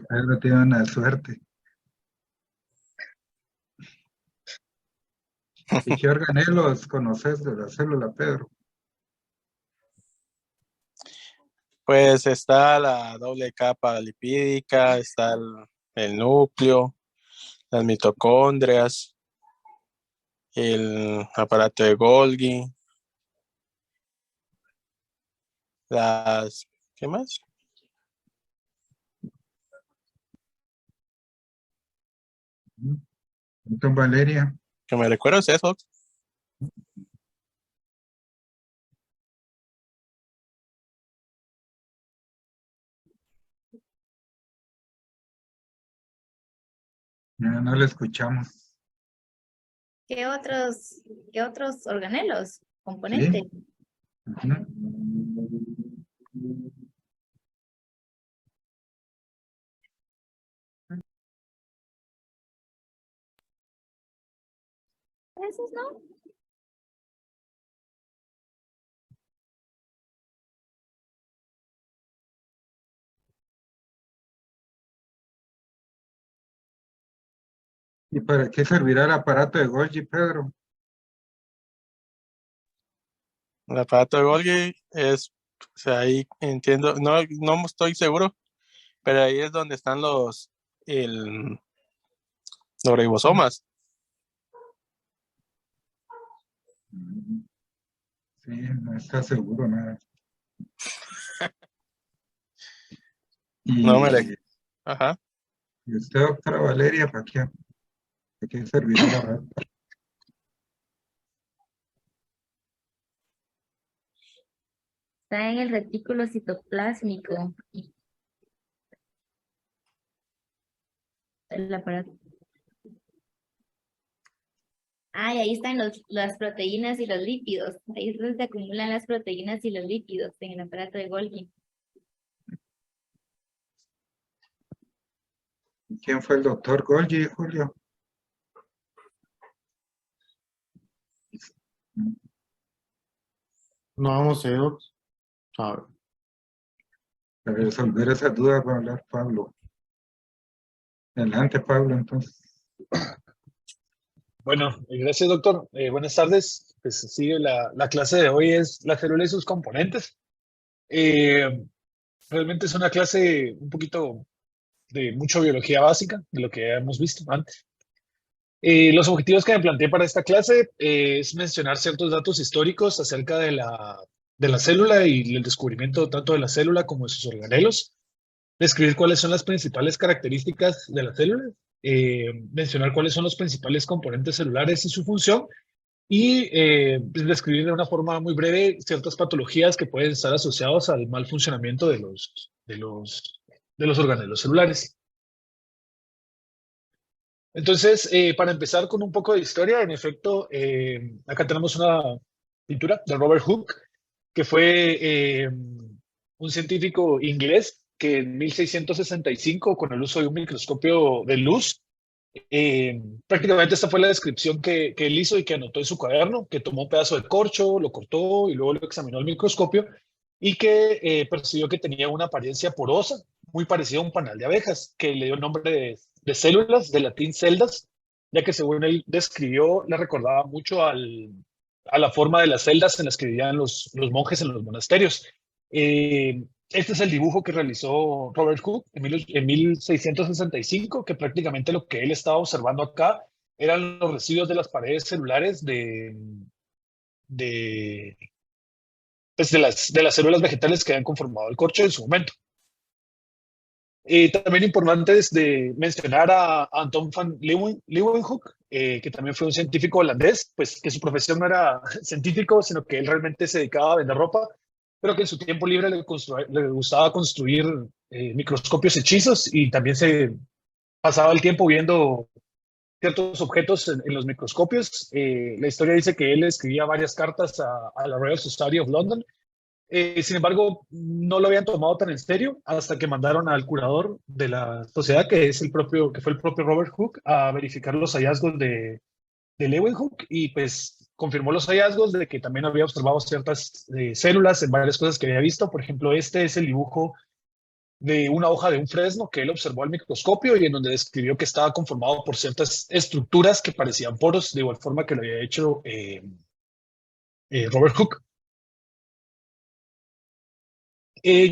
Pedro tiene una suerte. ¿Y qué organelos conoces de la célula, Pedro? Pues está la doble capa lipídica, está el núcleo, las mitocondrias, el aparato de Golgi, ¿qué más? Entonces, Valeria. Que me recuerdo es eso. No le escuchamos. ¿Qué otros organelos, componentes? ¿Sí? Ujú. ¿Esos no? ¿Y para qué servirá el aparato de Golgi, Pedro? El aparato de Golgi es, o sea, ahí entiendo, no estoy seguro, pero ahí es donde están los ribosomas. Sí, no está seguro nada. No me le... Ajá. ¿Y usted, doctora Valeria, para qué servirá el aparato? Está en el retículo citoplásmico. El aparato. Y ahí están las proteínas y los lípidos. Ahí es donde se acumulan las proteínas y los lípidos en el aparato de Golgi. ¿Quién fue el doctor Golgi, Julio? No sé, doc. Sabe. Para resolver esa duda va a hablar Pablo. Adelante, Pablo, entonces. Bueno, gracias, doctor. Buenas tardes. Pues sí, la clase de hoy es la célula y sus componentes. Realmente es una clase un poquito de mucha biología básica, de lo que hemos visto antes. Los objetivos que me planteé para esta clase es mencionar ciertos datos históricos acerca de la célula y el descubrimiento tanto de la célula como de sus organelos, describir cuáles son las principales características de la célula, mencionar cuáles son los principales componentes celulares y su función, y pues, describir de una forma muy breve ciertas patologías que pueden estar asociadas al mal funcionamiento de los organelos celulares. Entonces, para empezar con un poco de historia, en efecto, acá tenemos una pintura de Robert Hooke, que fue un científico inglés que en 1665, con el uso de un microscopio de luz, prácticamente esta fue la descripción que él hizo y que anotó en su cuaderno, que tomó un pedazo de corcho, lo cortó y luego lo examinó al microscopio y que percibió que tenía una apariencia porosa, muy parecida a un panal de abejas, que le dio el nombre de células, de latín celdas, ya que según él describió, le recordaba mucho a la forma de las celdas en las que vivían los monjes en los monasterios. Este es el dibujo que realizó Robert Hooke en 1665, que prácticamente lo que él estaba observando acá eran los residuos de las paredes celulares pues de las células vegetales que habían conformado el corcho en su momento. También importante es de mencionar a Anton van Leeuwenhoek, que también fue un científico holandés, pues que su profesión no era científico, sino que él realmente se dedicaba a vender ropa, pero que en su tiempo libre le gustaba construir microscopios hechizos y también se pasaba el tiempo viendo ciertos objetos en los microscopios. La historia dice que él escribía varias cartas a la Royal Society of London. Sin embargo, no lo habían tomado tan en serio hasta que mandaron al curador de la sociedad, que fue el propio Robert Hooke, a verificar los hallazgos de Leeuwenhoek y pues confirmó los hallazgos de que también había observado ciertas células en varias cosas que había visto. Por ejemplo, este es el dibujo de una hoja de un fresno que él observó al microscopio y en donde describió que estaba conformado por ciertas estructuras que parecían poros, de igual forma que lo había hecho Robert Hooke.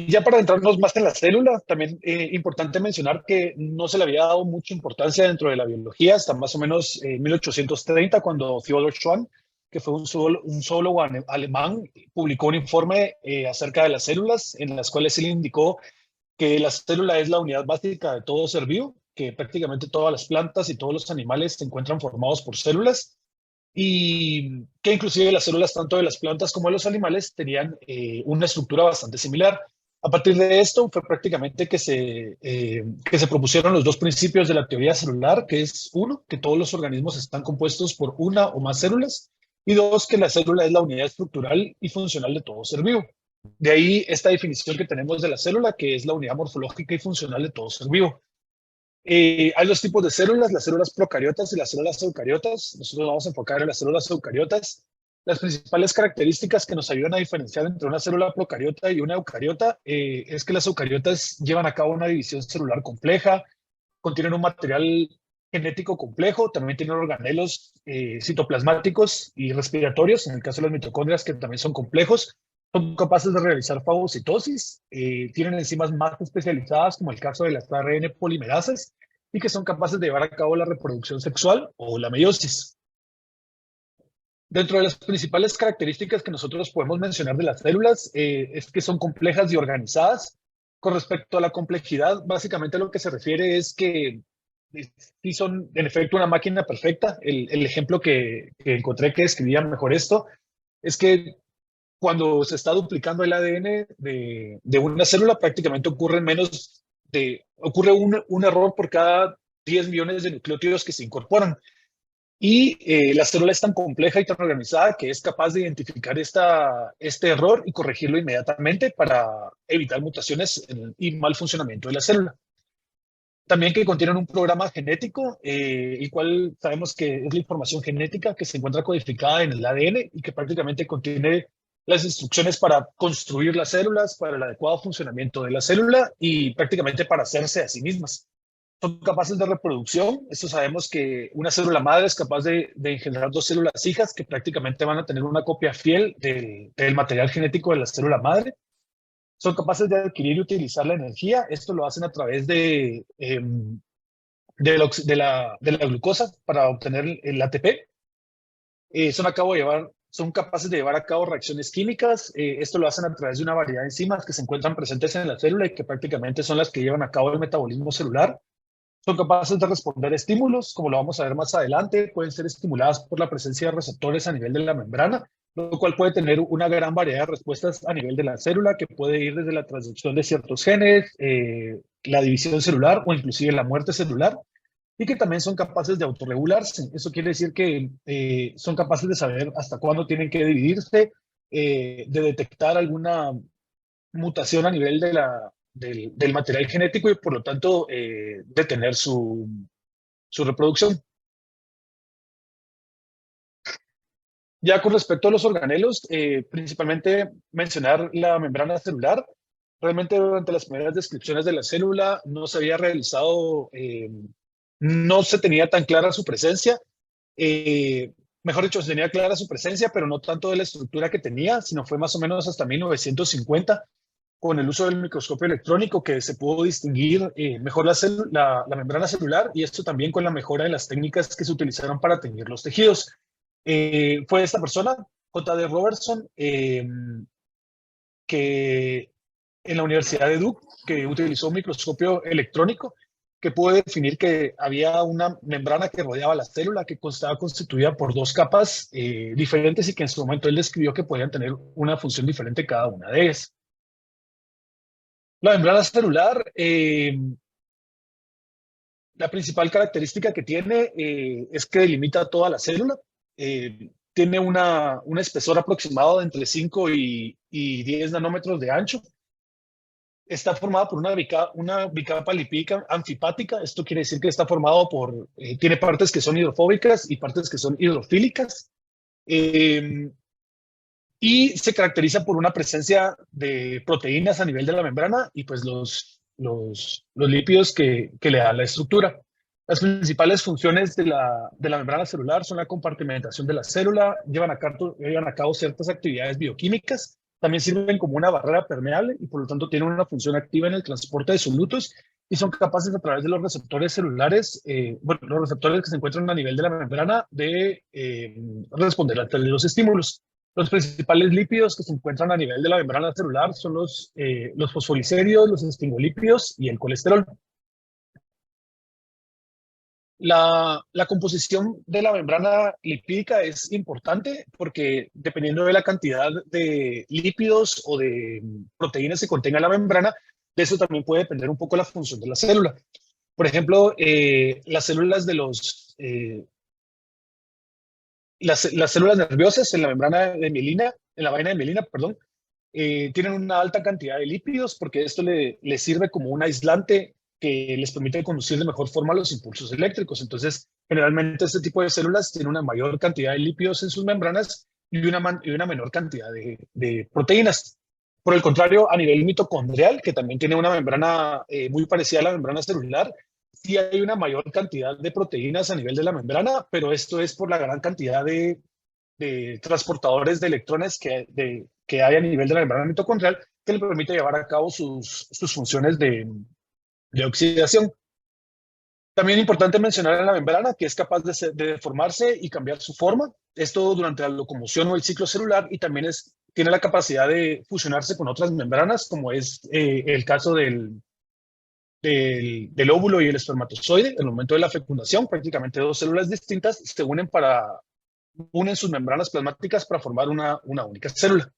Ya para entrarnos más en la célula, también importante mencionar que no se le había dado mucha importancia dentro de la biología hasta más o menos 1830, cuando Theodor Schwann, que fue un zoólogo alemán, publicó un informe acerca de las células, en las cuales él indicó que la célula es la unidad básica de todo ser vivo, que prácticamente todas las plantas y todos los animales se encuentran formados por células, y que inclusive las células tanto de las plantas como de los animales tenían una estructura bastante similar. A partir de esto fue prácticamente que se propusieron los dos principios de la teoría celular, que es uno, que todos los organismos están compuestos por una o más células, y dos, que la célula es la unidad estructural y funcional de todo ser vivo. De ahí esta definición que tenemos de la célula, que es la unidad morfológica y funcional de todo ser vivo. Hay dos tipos de células, las células procariotas y las células eucariotas. Nosotros vamos a enfocar en las células eucariotas. Las principales características que nos ayudan a diferenciar entre una célula procariota y una eucariota es que las eucariotas llevan a cabo una división celular compleja, contienen un material genético complejo, también tienen organelos citoplasmáticos y respiratorios, en el caso de las mitocondrias, que también son complejos. Son capaces de realizar fagocitosis, tienen enzimas más especializadas, como el caso de las ARN polimerasas, y que son capaces de llevar a cabo la reproducción sexual o la meiosis. Dentro de las principales características que nosotros podemos mencionar de las células es que son complejas y organizadas. Con respecto a la complejidad, básicamente lo que se refiere es que sí son en efecto una máquina perfecta. El ejemplo que encontré que describía mejor esto es que cuando se está duplicando el ADN de una célula, prácticamente ocurre un error por cada 10 millones de nucleótidos que se incorporan. Y la célula es tan compleja y tan organizada que es capaz de identificar este error y corregirlo inmediatamente para evitar mutaciones y mal funcionamiento de la célula. También que contienen un programa genético, el cual sabemos que es la información genética que se encuentra codificada en el ADN y que prácticamente contiene las instrucciones para construir las células, para el adecuado funcionamiento de la célula y prácticamente para hacerse a sí mismas. Son capaces de reproducción. Esto sabemos que una célula madre es capaz de engendrar dos células hijas que prácticamente van a tener una copia fiel del material genético de la célula madre. Son capaces de adquirir y utilizar la energía. Esto lo hacen a través de la glucosa para obtener el ATP. Son capaces de llevar a cabo reacciones químicas. Esto lo hacen a través de una variedad de enzimas que se encuentran presentes en la célula y que prácticamente son las que llevan a cabo el metabolismo celular. Son capaces de responder a estímulos, como lo vamos a ver más adelante. Pueden ser estimuladas por la presencia de receptores a nivel de la membrana, lo cual puede tener una gran variedad de respuestas a nivel de la célula, que puede ir desde la transducción de ciertos genes, la división celular o inclusive la muerte celular. Y que también son capaces de autorregularse. Eso quiere decir que son capaces de saber hasta cuándo tienen que dividirse, de detectar alguna mutación a nivel del material genético y por lo tanto detener su reproducción. Ya con respecto a los organelos, principalmente mencionar la membrana celular. Realmente durante las primeras descripciones de la célula no se había realizado... no se tenía tan clara su presencia, mejor dicho, se tenía clara su presencia, pero no tanto de la estructura que tenía, sino fue más o menos hasta 1950, con el uso del microscopio electrónico, que se pudo distinguir mejor la membrana celular, y esto también con la mejora de las técnicas que se utilizaron para teñir los tejidos. Fue esta persona, J.D. Robertson, que en la Universidad de Duke, que utilizó un microscopio electrónico, que pudo definir que había una membrana que rodeaba la célula que estaba constituida por dos capas diferentes y que en su momento él describió que podían tener una función diferente cada una de ellas. La membrana celular, la principal característica que tiene es que delimita toda la célula. Tiene un espesor aproximado de entre 5 y 10 nanómetros de ancho. Está formada por una bicapa lipídica anfipática. Esto quiere decir que está formado tiene partes que son hidrofóbicas y partes que son hidrofílicas. Y se caracteriza por una presencia de proteínas a nivel de la membrana y pues los lípidos que le dan la estructura. Las principales funciones de la membrana celular son la compartimentación de la célula, llevan a cabo ciertas actividades bioquímicas, también sirven como una barrera permeable y por lo tanto tienen una función activa en el transporte de solutos y son capaces a través de los receptores celulares, los receptores que se encuentran a nivel de la membrana, de responder a los estímulos. Los principales lípidos que se encuentran a nivel de la membrana celular son los fosfoliséridos, los esfingolípidos y el colesterol. La composición de la membrana lipídica es importante porque dependiendo de la cantidad de lípidos o de proteínas que contenga la membrana, de eso también puede depender un poco la función de la célula. Por ejemplo, las células de las células nerviosas en la membrana de mielina, en la vaina de mielina, perdón, tienen una alta cantidad de lípidos porque esto le sirve como un aislante que les permite conducir de mejor forma los impulsos eléctricos. Entonces, generalmente este tipo de células tienen una mayor cantidad de lípidos en sus membranas y una menor cantidad de proteínas. Por el contrario, a nivel mitocondrial, que también tiene una membrana muy parecida a la membrana celular, sí hay una mayor cantidad de proteínas a nivel de la membrana, pero esto es por la gran cantidad de transportadores de electrones que hay a nivel de la membrana mitocondrial que le permite llevar a cabo sus funciones de oxidación. También es importante mencionar a la membrana que es capaz de deformarse y cambiar su forma, esto durante la locomoción o el ciclo celular, y también tiene la capacidad de fusionarse con otras membranas, como es el caso del óvulo y el espermatozoide. En el momento de la fecundación, prácticamente dos células distintas se unen sus membranas plasmáticas para formar una única célula.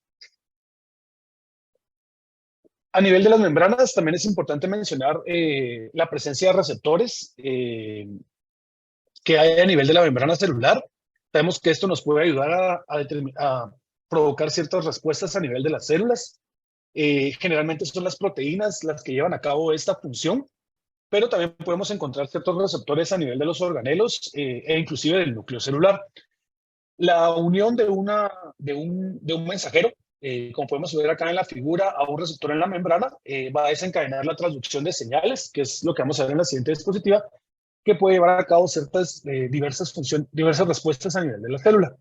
A nivel de las membranas, también es importante mencionar la presencia de receptores que hay a nivel de la membrana celular. Sabemos que esto nos puede ayudar a provocar ciertas respuestas a nivel de las células. Generalmente son las proteínas las que llevan a cabo esta función, pero también podemos encontrar ciertos receptores a nivel de los organelos e inclusive del núcleo celular. La unión de un mensajero, como podemos ver acá en la figura, a un receptor en la membrana, va a desencadenar la transducción de señales, que es lo que vamos a ver en la siguiente diapositiva, que puede llevar a cabo ciertas diversas respuestas a nivel de la célula.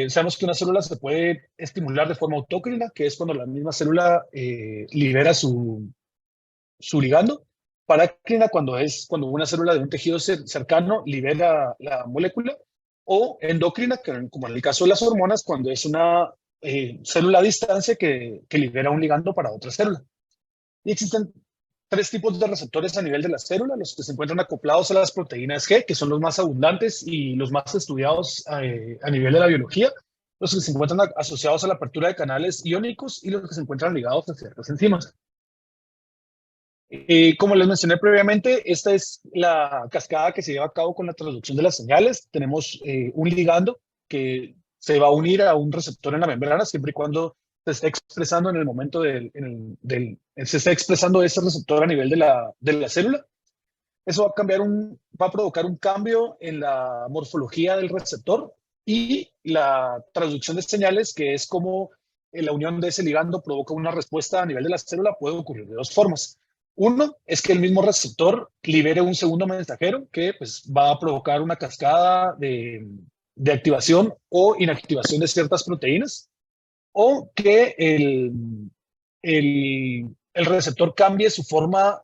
Sabemos que una célula se puede estimular de forma autócrina, que es cuando la misma célula libera su ligando. Parácrina, cuando una célula de un tejido cercano libera la molécula. O endócrina, como en el caso de las hormonas, cuando es una célula a distancia que libera un ligando para otra célula. Y existen tres tipos de receptores a nivel de la célula: los que se encuentran acoplados a las proteínas G, que son los más abundantes y los más estudiados a nivel de la biología; los que se encuentran asociados a la apertura de canales iónicos; y los que se encuentran ligados a ciertas enzimas. Como les mencioné previamente, esta es la cascada que se lleva a cabo con la transducción de las señales. Tenemos un ligando que se va a unir a un receptor en la membrana siempre y cuando se esté expresando en el momento se esté expresando ese receptor a nivel de la célula. Eso va a provocar un cambio en la morfología del receptor, y la transducción de señales, que es como la unión de ese ligando provoca una respuesta a nivel de la célula, puede ocurrir de dos formas. Uno es que el mismo receptor libere un segundo mensajero que pues, va a provocar una cascada de activación o inactivación de ciertas proteínas, o que el receptor cambie su forma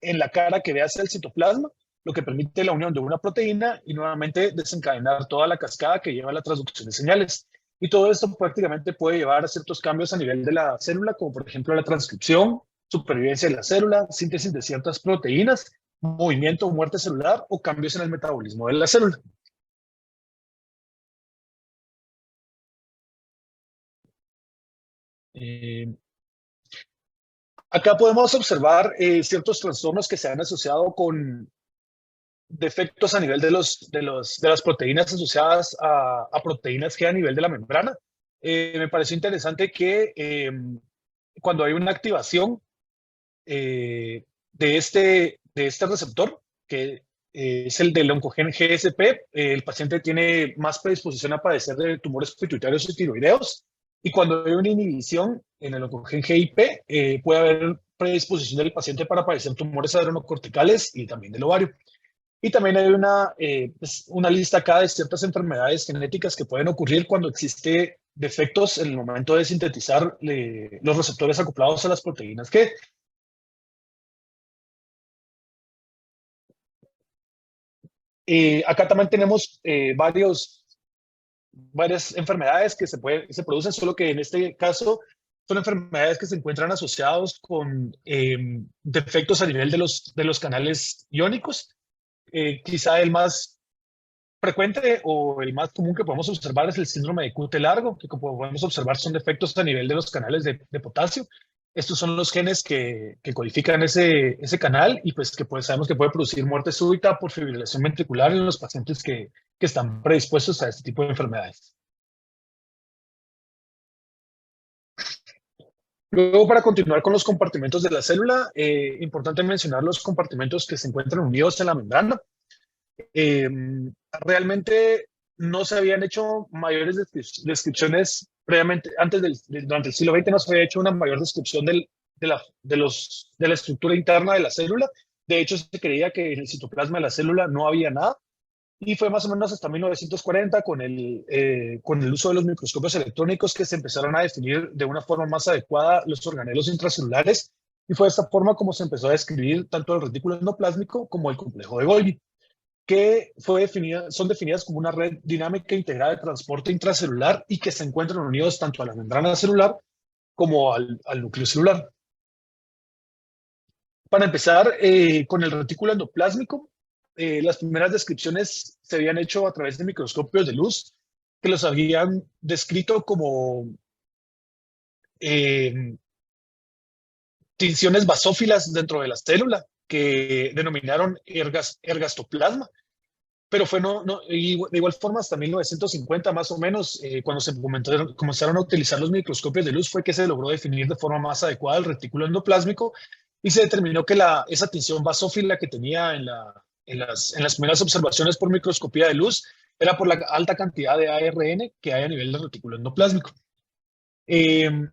en la cara que ve hacia el citoplasma, lo que permite la unión de una proteína y nuevamente desencadenar toda la cascada que lleva a la transducción de señales. Y todo esto prácticamente puede llevar a ciertos cambios a nivel de la célula, como por ejemplo la transcripción, supervivencia de la célula, síntesis de ciertas proteínas, movimiento o muerte celular, o cambios en el metabolismo de la célula. Acá podemos observar ciertos trastornos que se han asociado con defectos a nivel de las proteínas asociadas a proteínas G a nivel de la membrana. Me pareció interesante que cuando hay una activación de este receptor, que es el del oncogen GSP, el paciente tiene más predisposición a padecer de tumores pituitarios y tiroideos. Y cuando hay una inhibición en el oncogen GIP, puede haber predisposición del paciente para padecer tumores adrenocorticales y también del ovario. Y también hay una lista acá de ciertas enfermedades genéticas que pueden ocurrir cuando existe defectos en el momento de sintetizar los receptores acoplados a las proteínas G. Acá también tenemos varias enfermedades que se producen, solo que en este caso son enfermedades que se encuentran asociados con defectos a nivel de los canales iónicos. Quizá el más frecuente o el más común que podemos observar es el síndrome de Cute largo, que como podemos observar son defectos a nivel de los canales de potasio. Estos son los genes que codifican ese canal y pues sabemos que puede producir muerte súbita por fibrilación ventricular en los pacientes que están predispuestos a este tipo de enfermedades. Luego, para continuar con los compartimentos de la célula, importante mencionar los compartimentos que se encuentran unidos en la membrana. Realmente no se habían hecho mayores descripciones previamente, durante el siglo XX no se había hecho una mayor descripción de la estructura interna de la célula. De hecho, se creía que en el citoplasma de la célula no había nada. Y fue más o menos hasta 1940 con el uso de los microscopios electrónicos que se empezaron a definir de una forma más adecuada los organelos intracelulares. Y fue de esta forma como se empezó a describir tanto el retículo endoplásmico como el complejo de Golgi, que son definidas como una red dinámica integrada de transporte intracelular y que se encuentran unidos tanto a la membrana celular como al núcleo celular. Para empezar, con el retículo endoplásmico, las primeras descripciones se habían hecho a través de microscopios de luz que los habían descrito como tinciones basófilas dentro de la célula que denominaron ergastoplasma. Pero de igual forma, hasta 1950 más o menos, cuando se comenzaron a utilizar los microscopios de luz, fue que se logró definir de forma más adecuada el retículo endoplásmico y se determinó que esa tinción basófila que tenía en las primeras observaciones por microscopía de luz era por la alta cantidad de ARN que hay a nivel del retículo endoplásmico. Tiene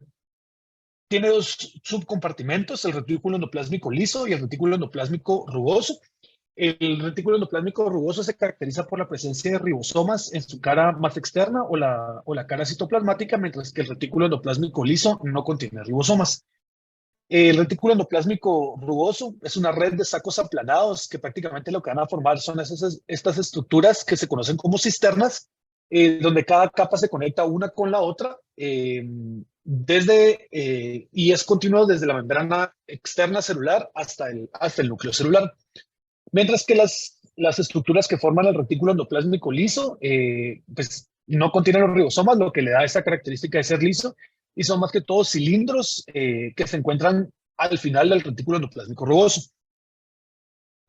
dos subcompartimentos, el retículo endoplásmico liso y el retículo endoplásmico rugoso. El retículo endoplásmico rugoso se caracteriza por la presencia de ribosomas en su cara más externa o la cara citoplasmática, mientras que el retículo endoplásmico liso no contiene ribosomas. El retículo endoplásmico rugoso es una red de sacos aplanados que prácticamente lo que van a formar son estas estructuras que se conocen como cisternas, donde cada capa se conecta una con la otra y es continuo desde la membrana externa celular hasta el núcleo celular. Mientras que las estructuras que forman el retículo endoplásmico liso pues no contienen los ribosomas, lo que le da esa característica de ser liso, y son más que todo cilindros que se encuentran al final del retículo endoplásmico rugoso.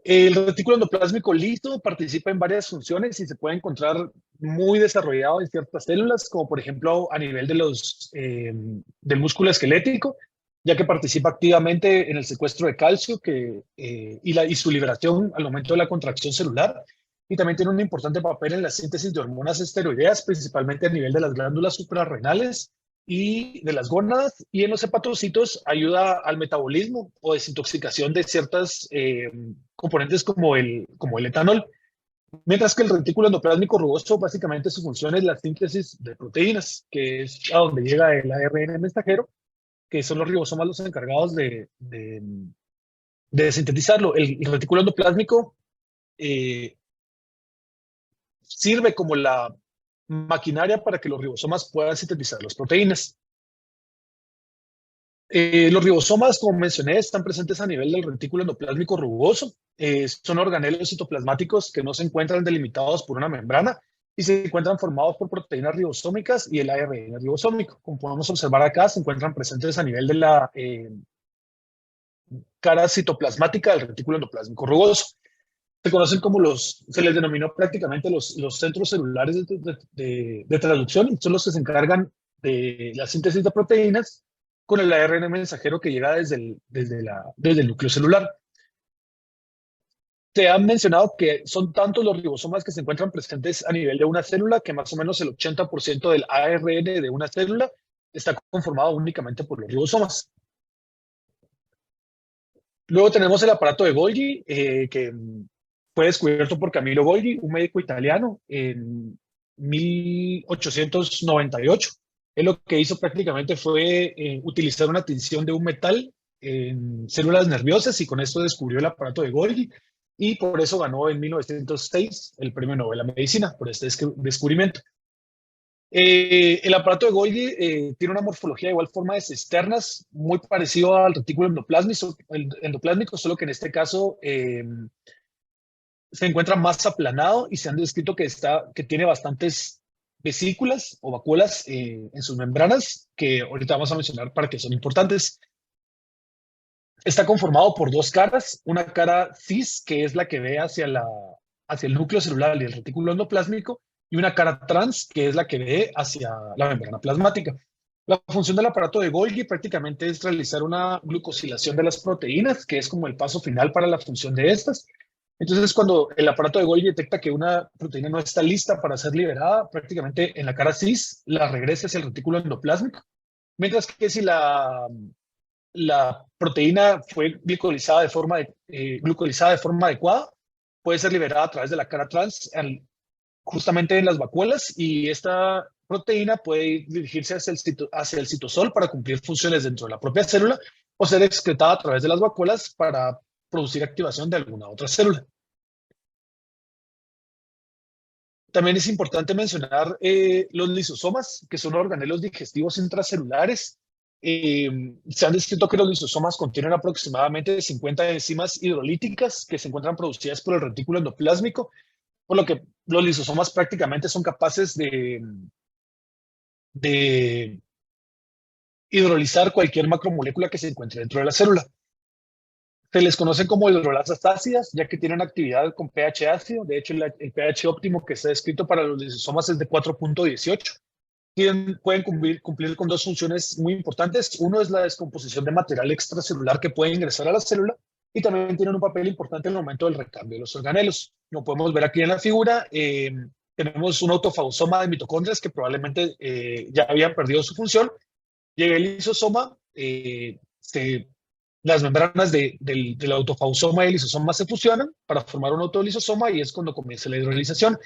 El retículo endoplásmico liso participa en varias funciones y se puede encontrar muy desarrollado en ciertas células, como por ejemplo a nivel del músculo esquelético, ya que participa activamente en el secuestro de calcio y su liberación al momento de la contracción celular. Y también tiene un importante papel en la síntesis de hormonas esteroideas, principalmente a nivel de las glándulas suprarrenales y de las gónadas. Y en los hepatocitos ayuda al metabolismo o desintoxicación de ciertas componentes como el etanol. Mientras que el retículo endoplásmico rugoso, básicamente su función es la síntesis de proteínas, que es a donde llega el ARN mensajero, que son los ribosomas los encargados de sintetizarlo. El retículo endoplásmico sirve como la maquinaria para que los ribosomas puedan sintetizar las proteínas. Los ribosomas, como mencioné, están presentes a nivel del retículo endoplásmico rugoso. Son organelos citoplasmáticos que no se encuentran delimitados por una membrana y se encuentran formados por proteínas ribosómicas y el ARN ribosómico. Como podemos observar acá, se encuentran presentes a nivel de la cara citoplasmática del retículo endoplásmico rugoso. Se conocen como se les denominó prácticamente los centros celulares de traducción, y son los que se encargan de la síntesis de proteínas con el ARN mensajero que llega desde el núcleo celular. Se han mencionado que son tantos los ribosomas que se encuentran presentes a nivel de una célula que más o menos el 80% del ARN de una célula está conformado únicamente por los ribosomas. Luego tenemos el aparato de Golgi, que fue descubierto por Camillo Golgi, un médico italiano, en 1898. Él lo que hizo prácticamente fue utilizar una tinción de un metal en células nerviosas y con esto descubrió el aparato de Golgi y por eso ganó en 1906 el Premio Nobel a Medicina por este descubrimiento. El aparato de Golgi tiene una morfología de igual forma de cisternas, muy parecido al retículo endoplásmico, solo que en este caso se encuentra más aplanado y se han descrito que tiene bastantes vesículas o vacuolas en sus membranas, que ahorita vamos a mencionar para qué son importantes. Está conformado por dos caras, una cara cis, que es la que ve hacia el núcleo celular y el retículo endoplásmico, y una cara trans, que es la que ve hacia la membrana plasmática. La función del aparato de Golgi prácticamente es realizar una glucosilación de las proteínas, que es como el paso final para la función de estas. Entonces, cuando el aparato de Golgi detecta que una proteína no está lista para ser liberada, prácticamente en la cara cis la regresa hacia el retículo endoplásmico. Mientras que si la proteína fue glucolizada de forma adecuada, puede ser liberada a través de la cara trans justamente en las vacuolas, y esta proteína puede dirigirse hacia el citosol para cumplir funciones dentro de la propia célula o ser excretada a través de las vacuolas para producir activación de alguna otra célula. También es importante mencionar los lisosomas, que son organelos digestivos intracelulares. Se han descrito que los lisosomas contienen aproximadamente 50 enzimas hidrolíticas que se encuentran producidas por el retículo endoplásmico, por lo que los lisosomas prácticamente son capaces de hidrolizar cualquier macromolécula que se encuentre dentro de la célula. Se les conoce como hidrolasas ácidas, ya que tienen actividad con pH ácido. De hecho, el pH óptimo que está descrito para los lisosomas es de 4.18. Pueden cumplir con dos funciones muy importantes. Uno es la descomposición de material extracelular que puede ingresar a la célula, y también tienen un papel importante en el momento del recambio de los organelos. Como podemos ver aquí en la figura, tenemos un autofagosoma de mitocondrias que probablemente ya habían perdido su función. Llega el lisosoma, las membranas del autofagosoma y el lisosoma se fusionan para formar un autolisosoma, y es cuando comienza la hidrolización.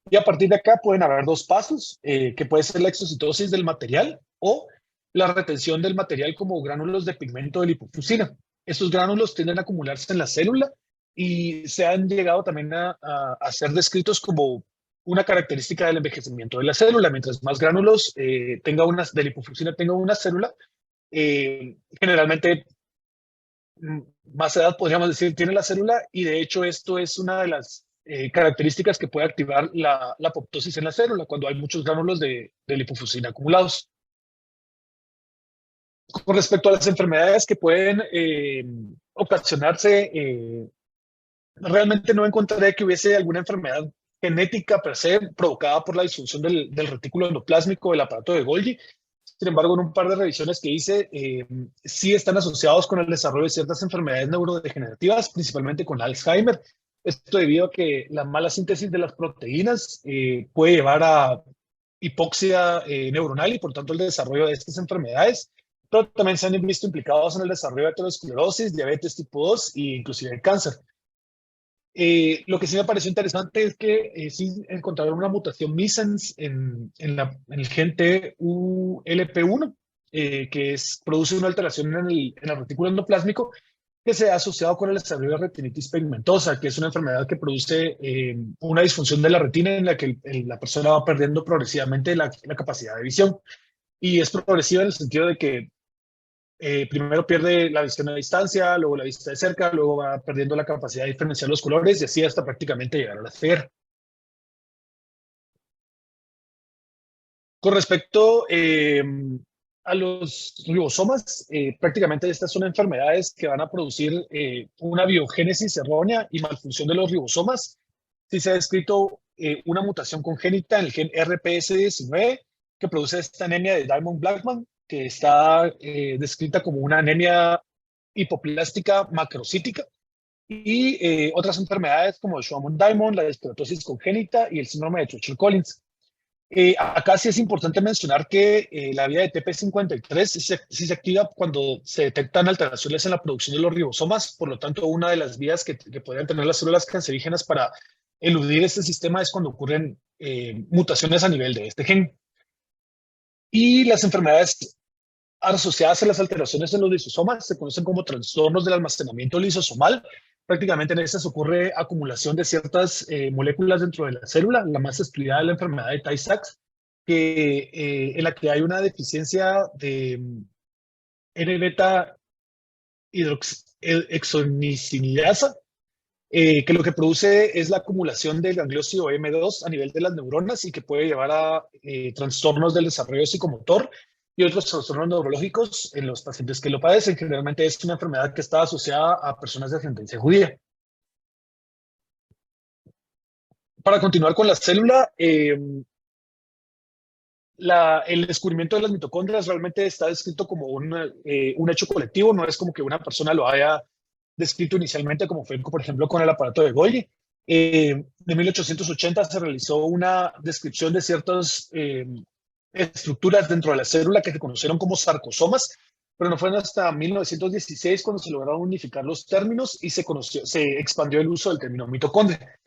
Y a partir de acá pueden haber dos pasos, que puede ser la exocitosis del material o la retención del material como gránulos de pigmento de lipofuscina. Estos gránulos tienden a acumularse en la célula y se han llegado también a ser descritos como una característica del envejecimiento de la célula. Mientras más gránulos de lipofuscina tenga una célula, generalmente más edad, podríamos decir, tiene la célula, y de hecho esto es una de las características que puede activar la apoptosis en la célula cuando hay muchos gránulos de lipofuscina acumulados. Con respecto a las enfermedades que pueden ocasionarse, realmente no encontré que hubiese alguna enfermedad genética per se provocada por la disfunción del retículo endoplásmico del aparato de Golgi. Sin embargo, en un par de revisiones que hice, sí están asociados con el desarrollo de ciertas enfermedades neurodegenerativas, principalmente con Alzheimer. Esto debido a que la mala síntesis de las proteínas puede llevar a hipoxia neuronal y por tanto el desarrollo de estas enfermedades, pero también se han visto implicados en el desarrollo de aterosclerosis, diabetes tipo 2 e inclusive el cáncer. Lo que sí me pareció interesante es que sí encontraron una mutación missense en el gen TULP1, que produce una alteración en el retículo endoplásmico que se ha asociado con el desarrollo de retinitis pigmentosa, que es una enfermedad que produce una disfunción de la retina en la que la persona va perdiendo progresivamente la capacidad de visión. Y es progresiva en el sentido de que primero pierde la visión a distancia, luego la vista de cerca, luego va perdiendo la capacidad de diferenciar los colores y así hasta prácticamente llegar a la ceguera. Con respecto a los ribosomas, prácticamente estas son enfermedades que van a producir una biogénesis errónea y malfunción de los ribosomas. Sí se ha descrito una mutación congénita en el gen RPS19 que produce esta anemia de Diamond-Blackfan, que está descrita como una anemia hipoplástica macrocítica, y otras enfermedades como el Schwammen-Diamond, la deskeratosis congénita y el síndrome de Churchill-Collins. Acá sí es importante mencionar que la vía de TP53 sí se activa cuando se detectan alteraciones en la producción de los ribosomas. Por lo tanto, una de las vías que podrían tener las células cancerígenas para eludir este sistema es cuando ocurren mutaciones a nivel de este gen. Y las enfermedades asociadas a las alteraciones en los lisosomas se conocen como trastornos del almacenamiento lisosomal. Prácticamente en estas ocurre acumulación de ciertas moléculas dentro de la célula. La más estudiada es la enfermedad de Tay-Sachs, en la que hay una deficiencia de N-beta hidroxonisinidasa, que lo que produce es la acumulación del gangliósido M2 a nivel de las neuronas y que puede llevar a trastornos del desarrollo psicomotor y otros trastornos neurológicos en los pacientes que lo padecen. Generalmente es una enfermedad que está asociada a personas de ascendencia judía. Para continuar con la célula, el descubrimiento de las mitocondrias realmente está descrito como un hecho colectivo, no es como que una persona lo haya descrito inicialmente, como fue, por ejemplo, con el aparato de Golgi. De 1880 se realizó una descripción de ciertas estructuras dentro de la célula que se conocieron como sarcosomas, pero no fue hasta 1916 cuando se lograron unificar los términos y se expandió el uso del término mitocondria.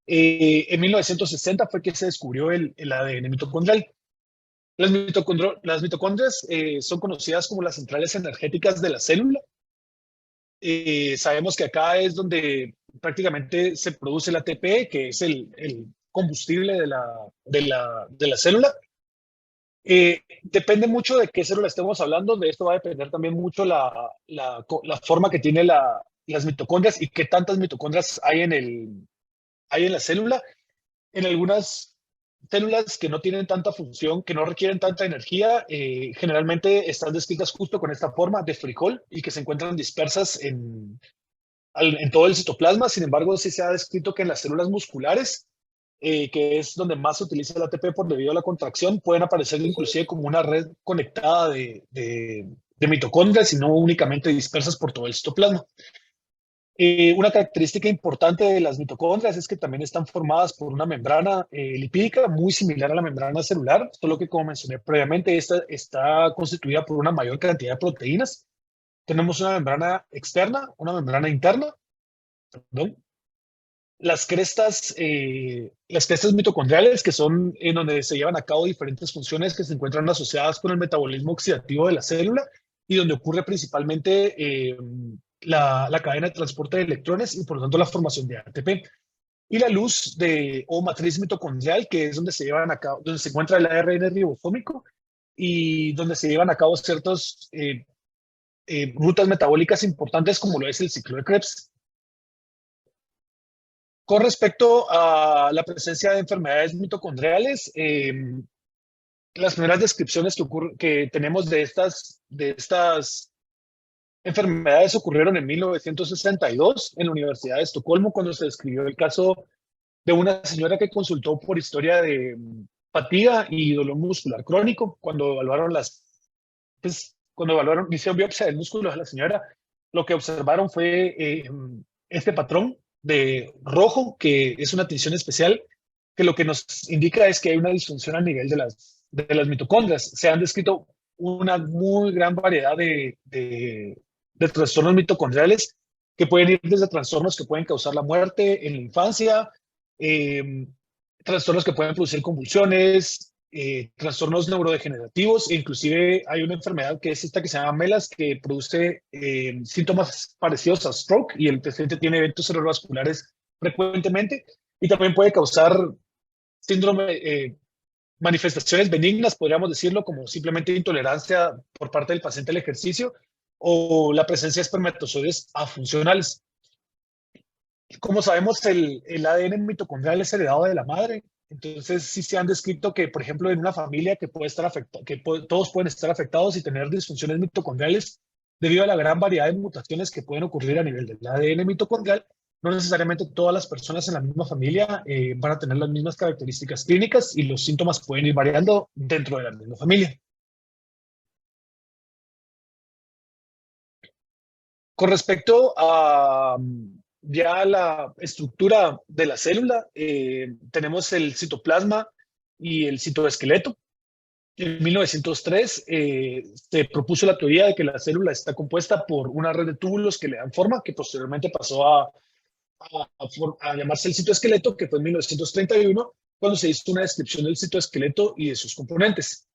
En 1960 fue que se descubrió el ADN mitocondrial. Las mitocondrias son conocidas como las centrales energéticas de la célula. Sabemos que acá es donde prácticamente se produce el ATP, que es el combustible de la célula. Depende mucho de qué célula estemos hablando. De esto va a depender también mucho la forma que tiene las mitocondrias y qué tantas mitocondrias hay en la célula. En algunas células que no tienen tanta función, que no requieren tanta energía, generalmente están descritas justo con esta forma de frijol y que se encuentran dispersas en todo el citoplasma. Sin embargo, sí se ha descrito que en las células musculares, que es donde más se utiliza el ATP por debido a la contracción, pueden aparecer inclusive como una red conectada de mitocondrias y no únicamente dispersas por todo el citoplasma. Una característica importante de las mitocondrias es que también están formadas por una membrana lipídica muy similar a la membrana celular, solo que, como mencioné previamente, esta está constituida por una mayor cantidad de proteínas. Tenemos una membrana externa, una membrana interna, perdón. Las crestas mitocondriales, que son en donde se llevan a cabo diferentes funciones que se encuentran asociadas con el metabolismo oxidativo de la célula y donde ocurre principalmente la cadena de transporte de electrones y por lo tanto la formación de ATP. Y la luz o matriz mitocondrial, que es donde se encuentra el ARN ribosómico y donde se llevan a cabo ciertas rutas metabólicas importantes como lo es el ciclo de Krebs. Con respecto a la presencia de enfermedades mitocondriales, las primeras descripciones que tenemos de estas enfermedades ocurrieron en 1962 en la Universidad de Estocolmo, cuando se describió el caso de una señora que consultó por historia de fatiga y dolor muscular crónico. Cuando hicieron biopsia del músculo de la señora, lo que observaron fue este patrón de rojo, que es una tinción especial, que lo que nos indica es que hay una disfunción a nivel de las mitocondrias. Se han descrito una muy gran variedad de trastornos mitocondriales que pueden ir desde trastornos que pueden causar la muerte en la infancia, trastornos que pueden producir convulsiones, trastornos neurodegenerativos, e inclusive hay una enfermedad que es esta que se llama MELAS, que produce síntomas parecidos a stroke y el paciente tiene eventos cerebrovasculares frecuentemente y también puede causar manifestaciones benignas, podríamos decirlo, como simplemente intolerancia por parte del paciente al ejercicio o la presencia de espermatozoides afuncionales. Como sabemos, el ADN mitocondrial es heredado de la madre. Entonces, sí se han descrito que, por ejemplo, en una familia que puede estar todos pueden estar afectados y tener disfunciones mitocondriales debido a la gran variedad de mutaciones que pueden ocurrir a nivel del ADN mitocondrial. No necesariamente todas las personas en la misma familia van a tener las mismas características clínicas y los síntomas pueden ir variando dentro de la misma familia. Con respecto a ya la estructura de la célula, tenemos el citoplasma, y el citoesqueleto. En 1903 se propuso la teoría de que la célula está compuesta por una red de túbulos que le dan forma, que posteriormente pasó a llamarse el citoesqueleto, que fue en 1931, cuando se hizo una descripción del citoesqueleto y de sus componentes.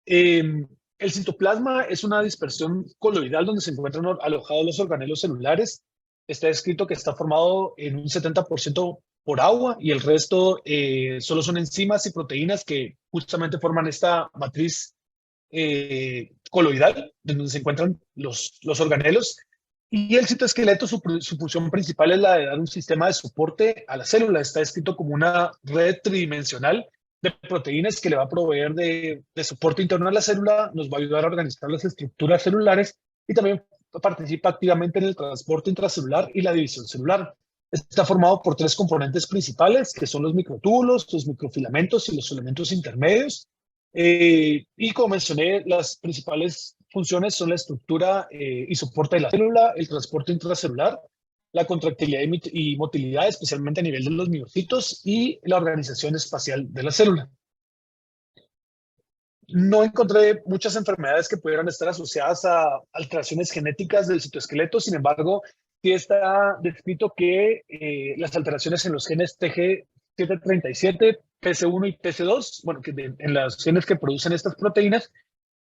El citoplasma es una dispersión coloidal donde se encuentran alojados los organelos celulares. Está descrito que está formado en un 70% por agua y el resto solo son enzimas y proteínas que justamente forman esta matriz coloidal, donde se encuentran los organelos. Y el citoesqueleto, su función principal es la de dar un sistema de soporte a la célula. Está descrito como una red tridimensional de proteínas que le va a proveer de soporte interno a la célula, nos va a ayudar a organizar las estructuras celulares y también participa activamente en el transporte intracelular y la división celular. Está formado por 3 componentes principales, que son los microtúbulos, los microfilamentos y los elementos intermedios. Y como mencioné, las principales funciones son la estructura y soporte de la célula, el transporte intracelular, la contractilidad y motilidad, especialmente a nivel de los miocitos, y la organización espacial de la célula. No encontré muchas enfermedades que pudieran estar asociadas a alteraciones genéticas del citoesqueleto, sin embargo, sí está descrito que las alteraciones en los genes TG737, PC1 y PC2, bueno, que en los genes que producen estas proteínas,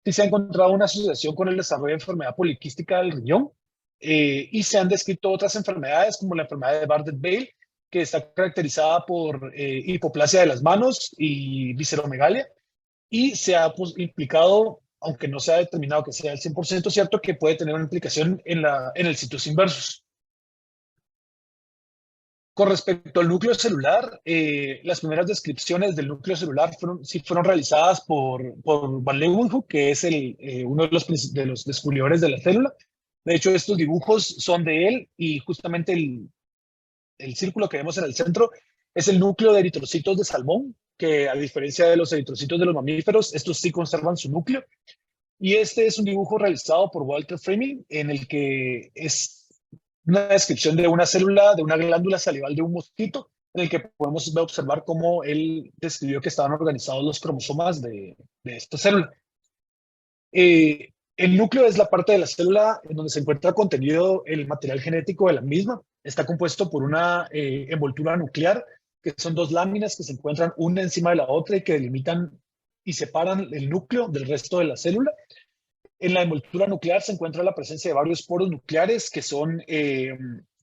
sí se ha encontrado una asociación con el desarrollo de enfermedad poliquística del riñón, y se han descrito otras enfermedades como la enfermedad de Bardet-Biedl, que está caracterizada por hipoplasia de las manos y visceromegalia, y se ha implicado, aunque no se ha determinado que sea el 100% cierto, que puede tener una implicación en el situs inversus. Con respecto al núcleo celular, las primeras descripciones del núcleo celular fueron realizadas por Van Leeuwenhoek, que es uno de los descubridores de la célula. De hecho, estos dibujos son de él y justamente el círculo que vemos en el centro es el núcleo de eritrocitos de salmón, que a diferencia de los eritrocitos de los mamíferos, estos sí conservan su núcleo. Y este es un dibujo realizado por Walter Fleming, en el que es una descripción de una célula, de una glándula salival de un mosquito, en el que podemos observar cómo él describió que estaban organizados los cromosomas de esta célula. El núcleo es la parte de la célula en donde se encuentra contenido el material genético de la misma. Está compuesto por una envoltura nuclear, que son 2 láminas que se encuentran una encima de la otra y que delimitan y separan el núcleo del resto de la célula. En la envoltura nuclear se encuentra la presencia de varios poros nucleares, que son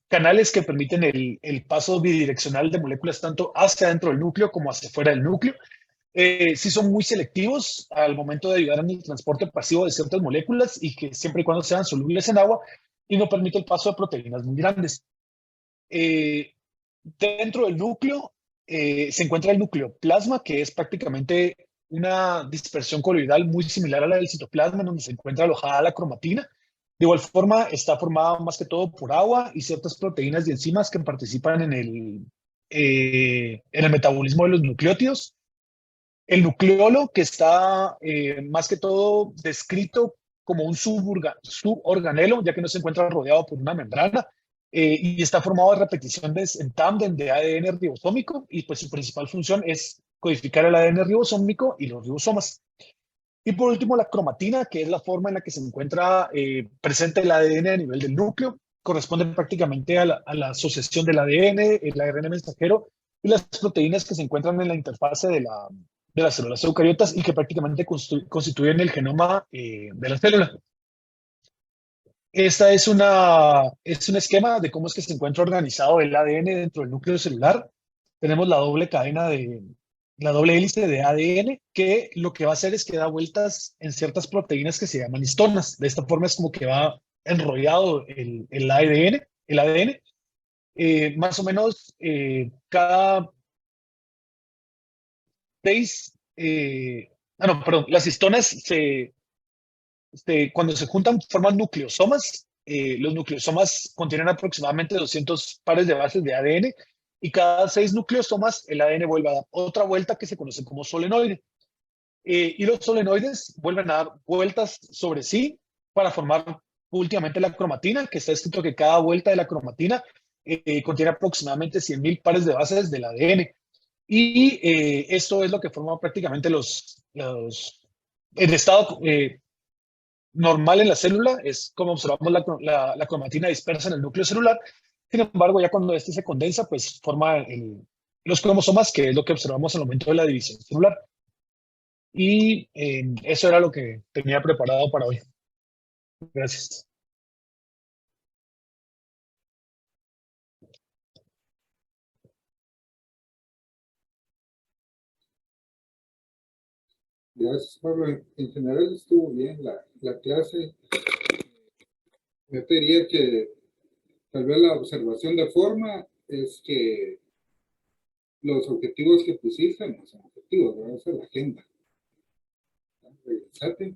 canales que permiten el paso bidireccional de moléculas tanto hacia dentro del núcleo como hacia fuera del núcleo. Sí son muy selectivos al momento de ayudar en el transporte pasivo de ciertas moléculas y que siempre y cuando sean solubles en agua y no permite el paso de proteínas muy grandes. Dentro del núcleo se encuentra el nucleoplasma, que es prácticamente una dispersión coloidal muy similar a la del citoplasma, en donde se encuentra alojada la cromatina. De igual forma, está formada más que todo por agua y ciertas proteínas y enzimas que participan en el metabolismo de los nucleótidos. El nucleolo, que está más que todo descrito como un suborganelo, ya que no se encuentra rodeado por una membrana, y está formado de repeticiones en tándem de ADN ribosómico, y pues su principal función es codificar el ADN ribosómico y los ribosomas. Y por último, la cromatina, que es la forma en la que se encuentra presente el ADN a nivel del núcleo, corresponde prácticamente a la asociación del ADN, el ARN mensajero y las proteínas que se encuentran en la interfase de las células eucariotas y que prácticamente constituyen el genoma de la célula. Esta es un esquema de cómo es que se encuentra organizado el ADN dentro del núcleo celular. Tenemos la doble hélice de ADN, que lo que va a hacer es que da vueltas en ciertas proteínas que se llaman histonas. De esta forma es como que va enrollado el ADN. Más o menos cada 6, las histonas cuando se juntan forman nucleosomas. Los nucleosomas contienen aproximadamente 200 pares de bases de ADN y cada 6 nucleosomas el ADN vuelve a dar otra vuelta que se conoce como solenoide. Y los solenoides vuelven a dar vueltas sobre sí para formar últimamente la cromatina, que está escrito que cada vuelta de la cromatina contiene aproximadamente 100.000 pares de bases del ADN. Y esto es lo que forma prácticamente el estado normal en la célula, es como observamos la cromatina dispersa en el núcleo celular. Sin embargo, ya cuando este se condensa, pues forma los cromosomas, que es lo que observamos al momento de la división celular. Y eso era lo que tenía preparado para hoy. Gracias. Gracias, Pablo. En general estuvo bien la clase. Yo te diría que tal vez la observación de forma es que los objetivos que pusiste no son objetivos, ¿verdad? Esa es la agenda. Regresate